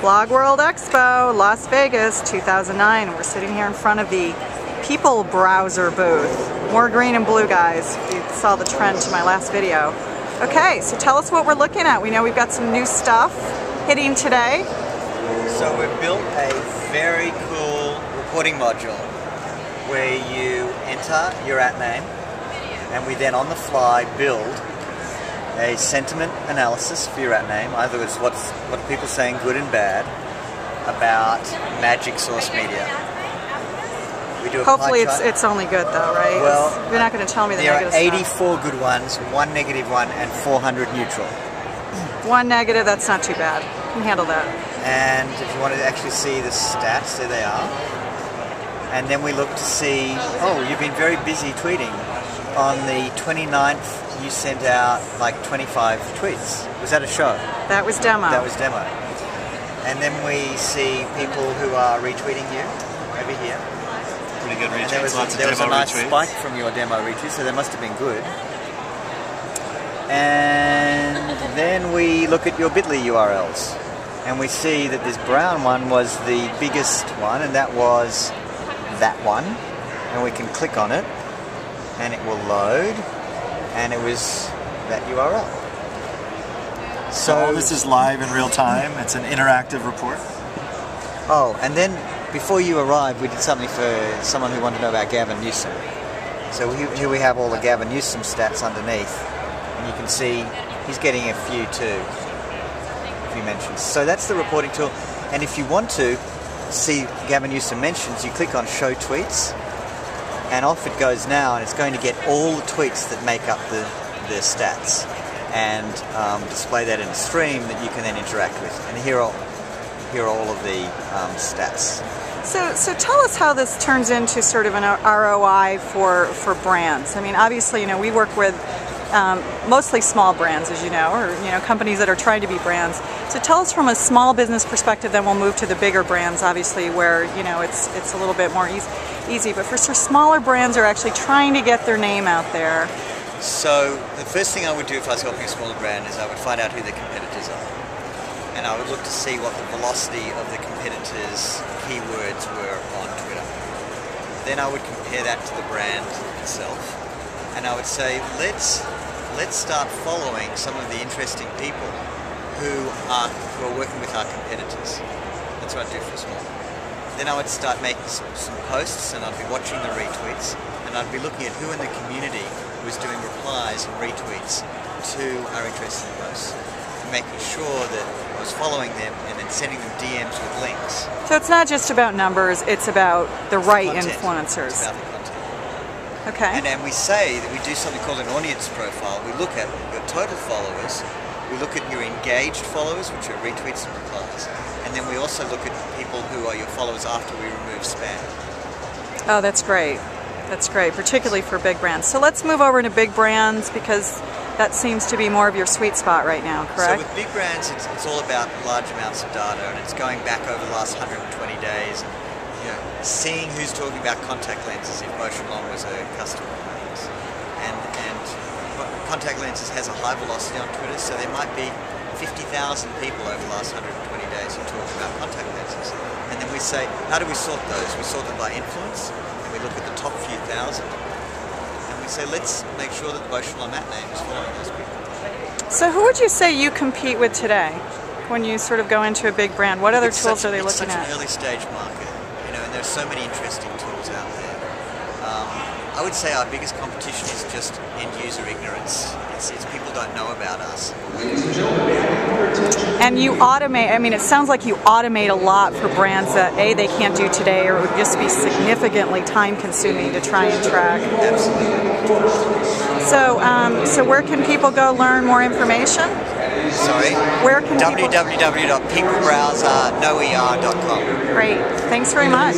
BlogWorldExpo, Las Vegas, 2009. We're sitting here in front of the PeopleBrowsr booth. More green and blue, guys. You saw the trend to my last video. Okay, so tell us what we're looking at. We know we've got some new stuff hitting today. So we've built a very cool reporting module where you enter your at name and we then on the fly build a sentiment analysis for your at name. Either it's what are people saying, good and bad, about magic source media. We do a Hopefully it's only good though, right? Well, you're not going to tell me the negative stuff. There are 84 good ones, 1 negative one, and 400 neutral. 1 negative, that's not too bad. You can handle that. And if you want to actually see the stats, there they are. And then we look to see, oh, you've been very busy tweeting. On the 29th, you sent out like 25 tweets. Was that a show? That was demo. That was demo. And then we see people who are retweeting you over here. Pretty good retweets. There was a nice spike from your demo retweets, so they must have been good. And then we look at your bit.ly URLs. And we see that this brown one was the biggest one, and that was that one. And we can click on it, and it will load, and it was that URL. So this is live in real time. It's an interactive report. Oh, and then before you arrived, we did something for someone who wanted to know about Gavin Newsom. So here we have all the Gavin Newsom stats underneath, and you can see he's getting a few too. Few mentions. So that's the reporting tool, and if you want to see Gavin Newsom mentions, you click on Show Tweets, and off it goes now, and it's going to get all the tweets that make up the stats, and display that in a stream that you can then interact with. And here are all of the stats. So tell us how this turns into sort of an ROI for brands. I mean, obviously, you know, we work with mostly small brands, as you know, or companies that are trying to be brands. So tell us from a small business perspective, then we'll move to the bigger brands, obviously, where it's a little bit more easy. But for smaller brands are actually trying to get their name out there. So the first thing I would do if I was helping a smaller brand is I would find out who their competitors are, and I would look to see what the velocity of the competitors' keywords were on Twitter. Then I would compare that to the brand itself, and I would say let's start following some of the interesting people who are working with our competitors. That's what I'd do for small. Then I would start making some posts, and I'd be watching the retweets, and I'd be looking at who in the community was doing replies and retweets to our interesting posts, and making sure that I was following them and then sending them DMs with links. So it's not just about numbers, it's about the right influencers. It's about the content. Okay. And we say that we do something called an audience profile. We look at your total followers, we look at your engaged followers, which are retweets and replies, and then we also look at people who are your followers after we remove spam. Oh, that's great. That's great, particularly for big brands. So let's move over to big brands, because that seems to be more of your sweet spot right now, correct? So with big brands, it's all about large amounts of data, and it's going back over the last 120 days, and seeing who's talking about contact lenses if Motion Long was a customer of ours. And contact lenses has a high velocity on Twitter, so there might be 50,000 people over the last 120 days who talk about contact lenses. And then we say, how do we sort those? We sort them by influence, and we look at the top few thousand, and we say, let's make sure that the Motion Long at name is following those people. So who would you say you compete with today when you sort of go into a big brand? What other tools are they looking at? It's such an early stage market, and there's so many interesting tools out there. I would say our biggest competition is just end user ignorance. It's people don't know about us. And you automate, I mean, it sounds like you automate a lot for brands that they can't do today, or it would just be significantly time consuming to try and track. Absolutely. So where can people go learn more information? Sorry? Where can www.peoplebrowsr's.com. Great. Thanks very much.